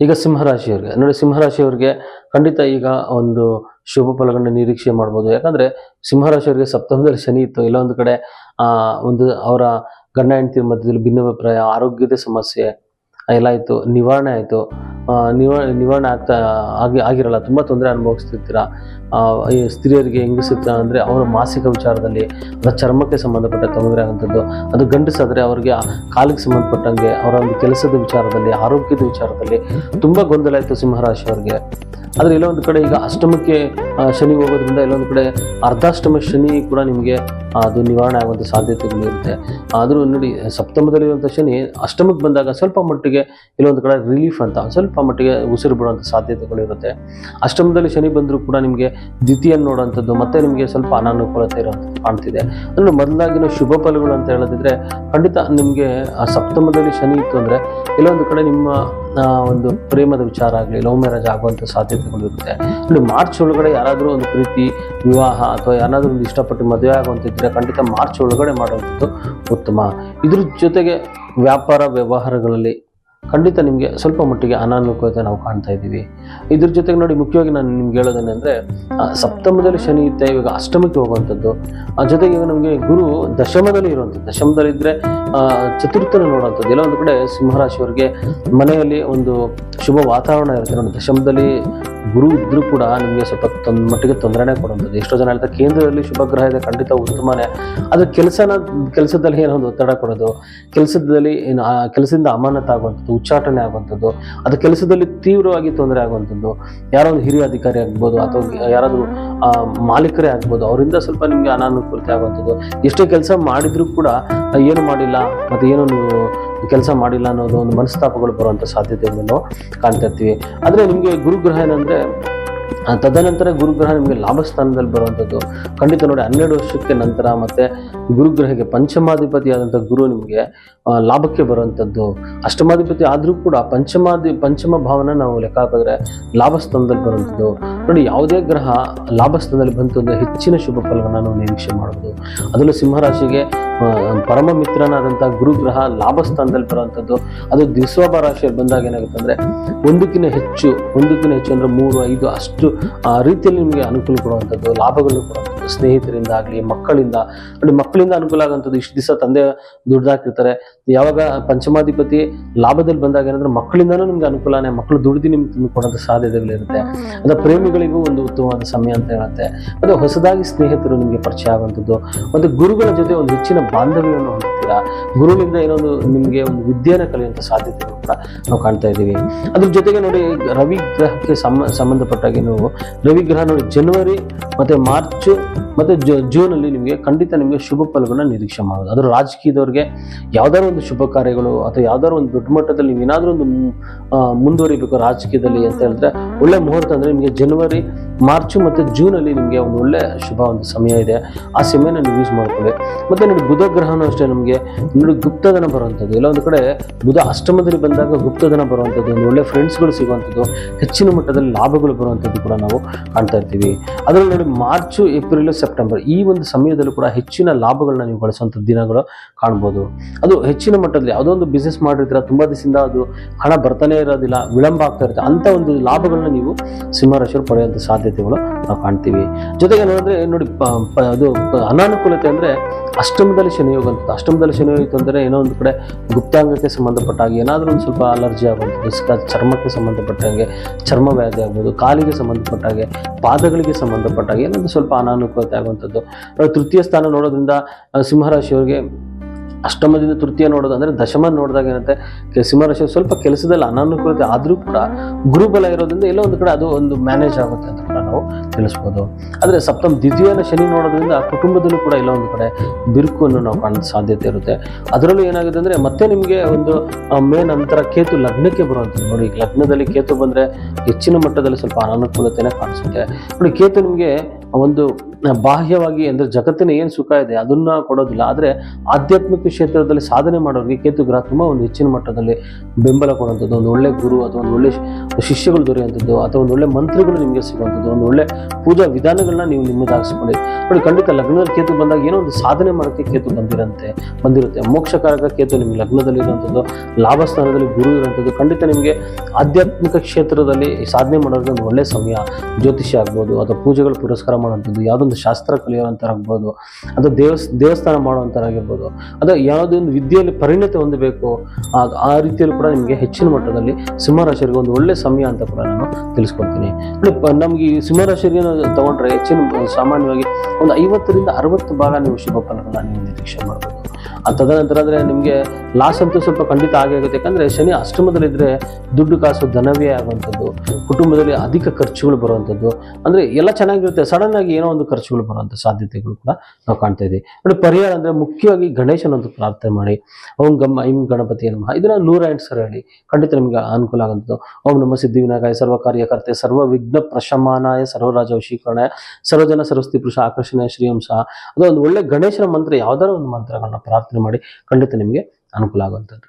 ಈಗ ಸಿಂಹರಾಶಿಯವರಿಗೆ ನೋಡಿ, ಸಿಂಹರಾಶಿಯವರಿಗೆ ಖಂಡಿತ ಈಗ ಒಂದು ಶುಭ ಫಲಗಳನ್ನ ನಿರೀಕ್ಷೆ ಮಾಡ್ಬೋದು. ಯಾಕಂದ್ರೆ ಸಿಂಹರಾಶಿಯವರಿಗೆ ಸಪ್ತಮದಲ್ಲಿ ಶನಿ ಇತ್ತು, ಇಲ್ಲ ಒಂದು ಕಡೆ ಒಂದು ಅವರ ಗಂಡ ಹೆಂಡತಿಯ ಮಧ್ಯದಲ್ಲಿ ಭಿನ್ನಾಭಿಪ್ರಾಯ, ಆರೋಗ್ಯದ ಸಮಸ್ಯೆ ಎಲ್ಲ ಆಯಿತು, ನಿವಾರಣೆ ಆಯಿತು. ನಿವಾರಣೆ ಆಗಿರಲ್ಲ, ತುಂಬ ತೊಂದರೆ ಅನುಭವಿಸ್ತಿರ್ತೀರ. ಈ ಸ್ತ್ರೀಯರಿಗೆ ಹೆಂಗಸಿರ್ತ ಅಂದರೆ ಅವರ ಮಾಸಿಕ ವಿಚಾರದಲ್ಲಿ, ಚರ್ಮಕ್ಕೆ ಸಂಬಂಧಪಟ್ಟ ತೊಂದರೆ ಆಗುವಂಥದ್ದು. ಅದು ಗಂಡಸಾದರೆ ಅವರಿಗೆ ಕಾಲಿಗೆ ಸಂಬಂಧಪಟ್ಟಂಗೆ, ಅವರ ಒಂದು ಕೆಲಸದ ವಿಚಾರದಲ್ಲಿ, ಆರೋಗ್ಯದ ವಿಚಾರದಲ್ಲಿ ತುಂಬ ಗೊಂದಲ ಆಯಿತು ಸಿಂಹರಾಶಿಯವರಿಗೆ. ಆದರೆ ಎಲ್ಲ ಒಂದು ಕಡೆ ಈಗ ಅಷ್ಟಮಕ್ಕೆ ಶನಿ ಹೋಗೋದ್ರಿಂದ ಎಲ್ಲೊಂದು ಕಡೆ ಅರ್ಧಾಷ್ಟಮ ಶನಿ ಕೂಡ ನಿಮಗೆ ಅದು ನಿವಾರಣೆ ಆಗುವಂಥ ಸಾಧ್ಯತೆಗಳು ಇರುತ್ತೆ. ಆದರೂ ನೋಡಿ, ಸಪ್ತಮದಲ್ಲಿರುವಂಥ ಶನಿ ಅಷ್ಟಮಕ್ಕೆ ಬಂದಾಗ ಸ್ವಲ್ಪ ಮಟ್ಟಿಗೆ ಇಲ್ಲೊಂದು ಕಡೆ ರಿಲೀಫ್ ಅಂತ ಸ್ವಲ್ಪ ಮಟ್ಟಿಗೆ ಉಸಿರು ಬಿಡುವಂಥ ಸಾಧ್ಯತೆಗಳು ಇರುತ್ತೆ. ಅಷ್ಟಮದಲ್ಲಿ ಶನಿ ಬಂದರೂ ಕೂಡ ನಿಮಗೆ ದ್ವಿತೀಯ ನೋಡುವಂಥದ್ದು ಮತ್ತೆ ನಿಮಗೆ ಸ್ವಲ್ಪ ಅನಾನುಕೂಲತೆ ಇರುವಂಥದ್ದು ಕಾಣ್ತಿದೆ. ಅಂದರೆ ಮೊದಲಾಗಿನ ಶುಭ ಫಲಗಳು ಅಂತ ಹೇಳೋದಿದ್ರೆ ಖಂಡಿತ ನಿಮಗೆ ಆ ಸಪ್ತಮದಲ್ಲಿ ಶನಿ ಇತ್ತು ಅಂದರೆ ಎಲ್ಲೊಂದು ಕಡೆ ನಿಮ್ಮ ಒಂದು ಪ್ರೇಮದ ವಿಚಾರ ಆಗಲಿ, ಲವ್ ಮ್ಯಾರೇಜ್ ಆಗುವಂಥ ಸಾಧ್ಯತೆಗಳು ಇರುತ್ತೆ. ನೋಡಿ, ಮಾರ್ಚ್ ಒಳಗಡೆ ಯಾರಾದರೂ ಒಂದು ಪ್ರೀತಿ ವಿವಾಹ ಅಥವಾ ಯಾರಾದರೂ ಒಂದು ಇಷ್ಟಪಟ್ಟು ಮದುವೆ ಆಗುವಂತಿದ್ರೆ ಖಂಡಿತ ಮಾರ್ಚ್ ಒಳಗಡೆ ಮಾಡುವಂಥದ್ದು ಉತ್ತಮ. ಇದ್ರ ಜೊತೆಗೆ ವ್ಯಾಪಾರ ವ್ಯವಹಾರಗಳಲ್ಲಿ ಖಂಡಿತ ನಿಮಗೆ ಸ್ವಲ್ಪ ಮಟ್ಟಿಗೆ ಅನಾನುಕೂಲತೆ ನಾವು ಕಾಣ್ತಾ ಇದ್ದೀವಿ. ಇದ್ರ ಜೊತೆಗೆ ನೋಡಿ, ಮುಖ್ಯವಾಗಿ ನಾನು ನಿಮ್ಗೆ ಹೇಳೋದೇನೆಂದರೆ ಸಪ್ತಮದಲ್ಲಿ ಶನಿ ಇತ್ತೆ, ಇವಾಗ ಅಷ್ಟಮಕ್ಕೆ ಹೋಗುವಂಥದ್ದು. ಜೊತೆಗೆ ಈಗ ನಮಗೆ ಗುರು ದಶಮದಲ್ಲಿ ಇರುವಂಥದ್ದು, ದಶಮದಲ್ಲಿದ್ದರೆ ಚತುರ್ಥನ ನೋಡುವಂಥದ್ದು. ಎಲ್ಲ ಒಂದು ಕಡೆ ಸಿಂಹರಾಶಿಯವರಿಗೆ ಮನೆಯಲ್ಲಿ ಒಂದು ಶುಭ ವಾತಾವರಣ ಇರುತ್ತೆ. ನೋಡಿ, ದಶಮದಲ್ಲಿ ಗುರು ಇದ್ದರೂ ಕೂಡ ನಿಮಗೆ ಸ್ವಲ್ಪ ಮಟ್ಟಿಗೆ ತೊಂದರೆನೇ ಕೊಡುವಂಥದ್ದು. ಎಷ್ಟೋ ಜನ ಹೇಳ್ತಾರೆ ಕೇಂದ್ರದಲ್ಲಿ ಶುಭ ಗ್ರಹ ಇದೆ, ಖಂಡಿತ ಉತ್ತಮನೇ. ಅದು ಕೆಲಸದಲ್ಲಿ ಏನೋ ಒಂದು ಒತ್ತಡ ಕೊಡೋದು, ಕೆಲಸದಿಂದ ಅಮಾನತ ಆಗುವಂಥದ್ದು, ಉಚ್ಚಾಟನೆ ಆಗುವಂಥದ್ದು, ಅದು ಕೆಲಸದಲ್ಲಿ ತೀವ್ರವಾಗಿ ತೊಂದರೆ ಆಗುವಂಥದ್ದು. ಯಾರೋ ಒಂದು ಹಿರಿಯ ಅಧಿಕಾರಿ ಆಗ್ಬೋದು ಅಥವಾ ಯಾರಾದರೂ ಮಾಲೀಕರೇ ಆಗ್ಬೋದು, ಅವರಿಂದ ಸ್ವಲ್ಪ ನಿಮಗೆ ಅನಾನುಕೂಲತೆ ಆಗುವಂಥದ್ದು. ಎಷ್ಟೇ ಕೆಲಸ ಮಾಡಿದರೂ ಕೂಡ ಏನು ಮಾಡಿಲ್ಲ ಮತ್ತು ಏನೋ ನೀವು ಕೆಲಸ ಮಾಡಿಲ್ಲ ಅನ್ನೋದು ಒಂದು ಮನಸ್ತಾಪಗಳು ಬರುವಂಥ ಸಾಧ್ಯತೆಗಳನ್ನು ಕಾಣ್ತಾ ಇರ್ತೀವಿ. ಆದರೆ ನಿಮಗೆ ಗುರುಗ್ರಹ ಏನಂದರೆ ತದನಂತರ ಗುರುಗ್ರಹ ನಿಮಗೆ ಲಾಭ ಸ್ಥಾನದಲ್ಲಿ ಬರುವಂಥದ್ದು. ಖಂಡಿತ ನೋಡಿ, 12 ವರ್ಷಕ್ಕೆ ನಂತರ ಮತ್ತೆ ಗುರುಗ್ರಹಕ್ಕೆ ಪಂಚಮಾಧಿಪತಿಯಾದಂಥ ಗುರು ನಿಮಗೆ ಲಾಭಕ್ಕೆ ಬರುವಂಥದ್ದು. ಅಷ್ಟಮಾಧಿಪತಿ ಆದರೂ ಕೂಡ ಪಂಚಮ ಭಾವನ ನಾವು ಲೆಕ್ಕ ಹಾಕಿದ್ರೆ ಲಾಭ ಸ್ಥಾನದಲ್ಲಿ ಬರುವಂಥದ್ದು. ನೋಡಿ, ಯಾವುದೇ ಗ್ರಹ ಲಾಭ ಸ್ಥಾನದಲ್ಲಿ ಬಂತು ಅಂದರೆ ಹೆಚ್ಚಿನ ಶುಭ ಫಲವನ್ನು ನಾವು ನಿರೀಕ್ಷೆ ಮಾಡೋದು. ಅದರಲ್ಲೂ ಸಿಂಹರಾಶಿಗೆ ಪರಮ ಮಿತ್ರನಾದಂಥ ಗುರುಗ್ರಹ ಲಾಭ ಸ್ಥಾನದಲ್ಲಿ ಬರುವಂಥದ್ದು. ಅದು ದಿವಸೋಬ ರಾಶಿಯಲ್ಲಿ ಬಂದಾಗ ಏನಾಗುತ್ತೆ ಅಂದರೆ ಒಂದಕ್ಕಿಂತ ಹೆಚ್ಚು ಅಂದರೆ 3, 5 ಅಷ್ಟು ರೀತಿಯಲ್ಲಿ ನಿಮಗೆ ಅನುಕೂಲ ಕೊಡುವಂಥದ್ದು, ಲಾಭಗಳನ್ನು ಕೊಡುವಂಥದ್ದು. ಸ್ನೇಹಿತರಿಂದ ಆಗಲಿ, ಮಕ್ಕಳಿಂದ ನೋಡಿ, ಮಕ್ಕಳಿಂದ ಅನುಕೂಲ ಆಗುವಂಥದ್ದು. ಇಷ್ಟು ದಿವಸ ತಂದೆ ದುಡ್ದಾಕಿರ್ತಾರೆ, ಯಾವಾಗ ಪಂಚಮಾಧಿಪತಿ ಲಾಭದಲ್ಲಿ ಬಂದಾಗ ಏನಂದ್ರೆ ಮಕ್ಕಳಿಂದನೂ ನಿಮ್ಗೆ ಅನುಕೂಲನೇ, ಮಕ್ಕಳು ದುಡ್ದು ನಿಮ್ಗೆ ತುಂಬಿಕೊಡೋಂಥ ಸಾಧ್ಯತೆಗಳಿರುತ್ತೆ. ಅದು ಪ್ರೇಮಿಗಳಿಗೂ ಒಂದು ಉತ್ತಮವಾದ ಸಮಯ ಅಂತ ಹೇಳುತ್ತೆ. ಮತ್ತು ಹೊಸದಾಗಿ ಸ್ನೇಹಿತರು ನಿಮಗೆ ಪರಿಚಯ ಆಗುವಂಥದ್ದು, ಮತ್ತು ಗುರುಗಳ ಜೊತೆ ಒಂದು ಹೆಚ್ಚಿನ ಬಾಂಧವ್ಯವನ್ನು ಹೊಂದುತ್ತೀರಾ. ಗುರುವಿನಿಂದ ಏನೊಂದು ನಿಮಗೆ ಒಂದು ವಿದ್ಯೆಯನ್ನು ಕಲಿಯುವಂಥ ಸಾಧ್ಯತೆಗಳು ಕೂಡ ನಾವು ಕಾಣ್ತಾ ಇದ್ದೀವಿ. ಅದ್ರ ಜೊತೆಗೆ ನೋಡಿ, ರವಿ ಗ್ರಹಕ್ಕೆ ಸಂಬಂಧಪಟ್ಟಾಗಿ ನೀವು ರವಿ ಗ್ರಹ ನೋಡಿ ಜನವರಿ ಮತ್ತು ಮಾರ್ಚ್ ಮತ್ತು ಜೂನಲ್ಲಿ ನಿಮಗೆ ಖಂಡಿತ ನಿಮಗೆ ಶುಭ ಫಲಗಳನ್ನ ನಿರೀಕ್ಷೆ ಮಾಡೋದು. ಅದರ ರಾಜಕೀಯದವ್ರಿಗೆ ಯಾವ್ದಾದ್ರು ಒಂದು ಶುಭ ಕಾರ್ಯಗಳು ಅಥವಾ ಯಾವ್ದಾದ್ರು ಒಂದು ದೊಡ್ಡ ಮಟ್ಟದಲ್ಲಿ ನೀವು ಏನಾದರೂ ಒಂದು ಮುಂದುವರಿಬೇಕು ರಾಜಕೀಯದಲ್ಲಿ ಅಂತ ಹೇಳಿದ್ರೆ ಒಳ್ಳೆ ಮುಹೂರ್ತ ಅಂದರೆ ನಿಮಗೆ ಜನವರಿ, ಮಾರ್ಚ್ ಮತ್ತು ಜೂನಲ್ಲಿ ನಿಮಗೆ ಒಂದು ಒಳ್ಳೆ ಶುಭ ಒಂದು ಸಮಯ ಇದೆ. ಆ ಸಮಯನ ನೀವು ಯೂಸ್ ಮಾಡ್ಕೊಳ್ಳಿ. ಮತ್ತು ನೋಡಿ, ಬುಧ ಗ್ರಹನೂ ಅಷ್ಟೇ ನಮಗೆ ನೋಡಿ ಗುಪ್ತಧನ ಬರುವಂಥದ್ದು. ಎಲ್ಲ ಒಂದು ಕಡೆ ಬುಧ ಅಷ್ಟಮದಲ್ಲಿ ಬಂದಾಗ ಗುಪ್ತಧನ ಬರುವಂಥದ್ದು, ಒಂದು ಒಳ್ಳೆ ಫ್ರೆಂಡ್ಸ್ಗಳು ಸಿಗುವಂಥದ್ದು, ಹೆಚ್ಚಿನ ಮಟ್ಟದಲ್ಲಿ ಲಾಭಗಳು ಬರುವಂಥದ್ದು ಕೂಡ ನಾವು ಕಾಣ್ತಾ ಇರ್ತೀವಿ. ಅದರಲ್ಲಿ ನೋಡಿ, ಮಾರ್ಚ್, ಏಪ್ರಿಲ್, ಸೆಪ್ಟೆಂಬರ್ ಈ ಒಂದು ಸಮಯದಲ್ಲೂ ಕೂಡ ಹೆಚ್ಚಿನ ಲಾಭಗಳನ್ನ ನೀವು ಗಳಿಸುವಂಥ ದಿನಗಳು ಕಾಣ್ಬೋದು. ಅದು ಹೆಚ್ಚಿನ ಮಟ್ಟದಲ್ಲಿ ಯಾವುದೋ ಒಂದು ಬಿಸ್ನೆಸ್ ಮಾಡಿರ್ತೀರ, ತುಂಬ ದಿವಸದಿಂದ ಅದು ಹಣ ಬರ್ತಾನೆ ಇರೋದಿಲ್ಲ, ವಿಳಂಬ ಆಗ್ತಾ ಇರುತ್ತೆ, ಅಂಥ ಒಂದು ಲಾಭಗಳನ್ನ ನೀವು ಸಿಂಹರಾಶಿಯವರು ಪಡೆಯುವಂಥ ಸಾಧ್ಯತೆಗಳು ನಾವು ಕಾಣ್ತೀವಿ. ಜೊತೆಗೆ ನೋಡಿದ್ರೆ ನೋಡಿ, ಅದು ಅನಾನುಕೂಲತೆ ಅಂದರೆ ಅಷ್ಟಮದಲ್ಲಿ ಶನಿ ಹೋಗುವಂಥದ್ದು. ಅಷ್ಟಮದಲ್ಲಿ ಶನಿ ಹೋಯಿತು ಅಂದರೆ ಏನೋ ಒಂದು ಕಡೆ ಗುಪ್ತಾಂಗಕ್ಕೆ ಸಂಬಂಧಪಟ್ಟಾಗಿ ಏನಾದರೂ ಒಂದು ಸ್ವಲ್ಪ ಅಲರ್ಜಿ ಆಗುವಂಥದ್ದು, ಚರ್ಮಕ್ಕೆ ಸಂಬಂಧಪಟ್ಟಂಗೆ ಚರ್ಮ ವ್ಯಾಧಿ ಆಗ್ಬೋದು, ಕಾಲಿಗೆ ಸಂಬಂಧಪಟ್ಟಾಗೆ, ಪಾದಗಳಿಗೆ ಸಂಬಂಧಪಟ್ಟಾಗೆ ಏನೊಂದು ಸ್ವಲ್ಪ ಅನಾನುಕೂಲತೆ ಆಗುವಂಥದ್ದು. ತೃತೀಯ ಸ್ಥಾನ ನೋಡೋದ್ರಿಂದ ಸಿಂಹರಾಶಿಯವರಿಗೆ ಅಷ್ಟಮದಿಂದ ತೃತೀಯ ನೋಡೋದು ಅಂದರೆ ದಶಮ ನೋಡಿದಾಗ ಏನಂತೆ ಸಿಂಹರಾಶಿ ಸ್ವಲ್ಪ ಕೆಲಸದಲ್ಲಿ ಅನಾನುಕೂಲತೆ ಆದರೂ ಕೂಡ ಗುರುಬಲ ಇರೋದ್ರಿಂದ ಎಲ್ಲೋ ಒಂದು ಕಡೆ ಅದು ಒಂದು ಮ್ಯಾನೇಜ್ ಆಗುತ್ತೆ ಅಂತ ಕೂಡ ನಾವು ತಿಳಿಸ್ಬೋದು. ಆದರೆ ದ್ವಿತೀಯನ ಶನಿ ನೋಡೋದ್ರಿಂದ ಕುಟುಂಬದಲ್ಲೂ ಕೂಡ ಎಲ್ಲ ಒಂದು ಕಡೆ ಬಿರುಕನ್ನು ನಾವು ಕಾಣೋ ಸಾಧ್ಯತೆ ಇರುತ್ತೆ. ಅದರಲ್ಲೂ ಏನಾಗುತ್ತೆ ಅಂದರೆ ಮತ್ತೆ ನಿಮಗೆ ಒಂದು ಮೇ ನಂತರ ಕೇತು ಲಗ್ನಕ್ಕೆ ಬರುವಂಥದ್ದು. ನೋಡಿ, ಲಗ್ನದಲ್ಲಿ ಕೇತು ಬಂದರೆ ಹೆಚ್ಚಿನ ಮಟ್ಟದಲ್ಲಿ ಸ್ವಲ್ಪ ಅನಾನುಕೂಲತೆನೇ ಕಾಣಿಸುತ್ತೆ. ನೋಡಿ, ಕೇತು ನಿಮಗೆ ಒಂದು ಬಾಹ್ಯವಾಗಿ ಅಂದರೆ ಜಗತ್ತಿನ ಏನು ಸುಖ ಇದೆ ಅದನ್ನ ಕೊಡೋದಿಲ್ಲ, ಆದರೆ ಆಧ್ಯಾತ್ಮಿಕ ಕ್ಷೇತ್ರದಲ್ಲಿ ಸಾಧನೆ ಮಾಡೋರಿಗೆ ಕೇತು ಗ್ರಹ ತುಂಬ ಒಂದು ಹೆಚ್ಚಿನ ಮಟ್ಟದಲ್ಲಿ ಬೆಂಬಲ ಕೊಡುವಂಥದ್ದು, ಒಂದು ಒಳ್ಳೆ ಗುರು ಅಥವಾ ಒಂದು ಒಳ್ಳೆ ಶಿಷ್ಯಗಳು ದೊರೆಯುವಂಥದ್ದು ಅಥವಾ ಒಂದು ಒಳ್ಳೆ ಮಂತ್ರಿಗಳು ನಿಮಗೆ ಸಿಗುವಂಥದ್ದು, ಒಂದು ಒಳ್ಳೆ ಪೂಜಾ ವಿಧಾನಗಳನ್ನ ನೀವು ನಿಮ್ಮದಾಗಿಸ್ಕೊಳ್ಳಿ. ನೋಡಿ ಖಂಡಿತ ಲಗ್ನದಲ್ಲಿ ಕೇತು ಬಂದಾಗ ಏನೋ ಒಂದು ಸಾಧನೆ ಮಾಡೋಕ್ಕೆ ಕೇತು ಬಂದಿರುತ್ತೆ. ಮೋಕ್ಷಕಾರಕ ಕೇತು ನಿಮ್ಮ ಲಗ್ನದಲ್ಲಿ ಇರುವಂಥದ್ದು, ಲಾಭ ಸ್ಥಾನದಲ್ಲಿ ಗುರು ಇರುವಂಥದ್ದು, ಖಂಡಿತ ನಿಮಗೆ ಆಧ್ಯಾತ್ಮಿಕ ಕ್ಷೇತ್ರದಲ್ಲಿ ಸಾಧನೆ ಮಾಡೋದು ಒಂದು ಒಳ್ಳೆ ಸಮಯ. ಜ್ಯೋತಿಷ್ಯ ಆಗ್ಬೋದು, ಅಥವಾ ಪೂಜೆಗಳು ಪುರಸ್ಕಾರ ಮಾಡುವಂಥದ್ದು, ಯಾವುದೊಂದು ಶಾಸ್ತ್ರ ಕಲಿಯುವಂಥರಾಗ್ಬೋದು, ಅಥವಾ ದೇವಸ್ಥಾನ ಮಾಡುವಂಥರಾಗಿರ್ಬೋದು, ಅಥವಾ ಯಾವುದೋ ಒಂದು ವಿದ್ಯೆಯಲ್ಲಿ ಪರಿಣತಿ ಹೊಂದಬೇಕು, ಆ ರೀತಿಯಲ್ಲೂ ಕೂಡ ನಿಮಗೆ ಹೆಚ್ಚಿನ ಮಟ್ಟದಲ್ಲಿ ಸಿಂಹರಾಶಿಯವರಿಗೆ ಒಂದು ಒಳ್ಳೆ ಸಮಯ ಅಂತ ಕೂಡ ನಾನು ತಿಳಿಸ್ಕೊಡ್ತೀನಿ. ನಮ್ಗೆ ಈ ಸಿಂಹರಾಶಿಯವರಿಗೆ ತಗೊಂಡ್ರೆ ಸಾಮಾನ್ಯವಾಗಿ ಒಂದು 50ರಿಂದ 60 ಭಾಗ ನೀವು ಶುಭ ಫಲಗಳನ್ನ ನೀವು ನಿರೀಕ್ಷೆ ಮಾಡ್ಬೋದು. ತದನಂತರ ಅಂದ್ರೆ ನಿಮಗೆ ಲಾಸ್ ಅಂತೂ ಸ್ವಲ್ಪ ಖಂಡಿತ ಆಗೇ ಆಗುತ್ತೆ. ಯಾಕಂದ್ರೆ ಶನಿ ಅಷ್ಟಮದಲ್ಲಿದ್ರೆ ದುಡ್ಡು ಕಾಸು ಧನವೇ ಆಗುವಂಥದ್ದು, ಕುಟುಂಬದಲ್ಲಿ ಅಧಿಕ ಖರ್ಚುಗಳು ಬರುವಂಥದ್ದು, ಅಂದ್ರೆ ಎಲ್ಲ ಚೆನ್ನಾಗಿರುತ್ತೆ, ಸಡನ್ ಆಗಿ ಏನೋ ಒಂದು ಖರ್ಚುಗಳು ಬರುವಂಥ ಸಾಧ್ಯತೆಗಳು ಕೂಡ ನಾವು ಕಾಣ್ತಾ ಇದ್ದೀವಿ. ನೋಡಿ ಪರಿಹಾರ ಅಂದ್ರೆ ಮುಖ್ಯವಾಗಿ ಗಣೇಶನಂತೂ ಪ್ರಾರ್ಥನೆ ಮಾಡಿ, ಐಂ ಗಣಪತಿ ನಮಃ ಇದನ್ನ 108 ಸರಿ ಹೇಳಿ, ಖಂಡಿತ ನಿಮ್ಗೆ ಅನುಕೂಲ ಆಗುವಂಥದ್ದು. ಓಂ ನಮ ಸಿದ್ಧಿ ವಿನಾಯಕಾಯ ಸರ್ವ ಕಾರ್ಯಕರ್ತೆ ಸರ್ವ ವಿಘ್ನ ಪ್ರಶಮನಾಯ ಸರ್ವರಾಜ ವಶೀಕರಣಾಯ ಸರ್ವಜನ ಸರಸ್ವತಿ ಪುರುಷ ಆಕರ್ಷಣೆಯ ಶ್ರೀಯಂಶ. ಅದು ಒಂದು ಒಳ್ಳೆ ಗಣೇಶನ ಮಂತ್ರ, ಯಾವ್ದಾರ ಒಂದು ಮಂತ್ರಗಳನ್ನ ಪ್ರಾರ್ಥನೆ ಮಾಡಿ, ಖಂಡಿತ ನಿಮಗೆ ಅನುಕೂಲ ಆಗುವಂಥದ್ದು.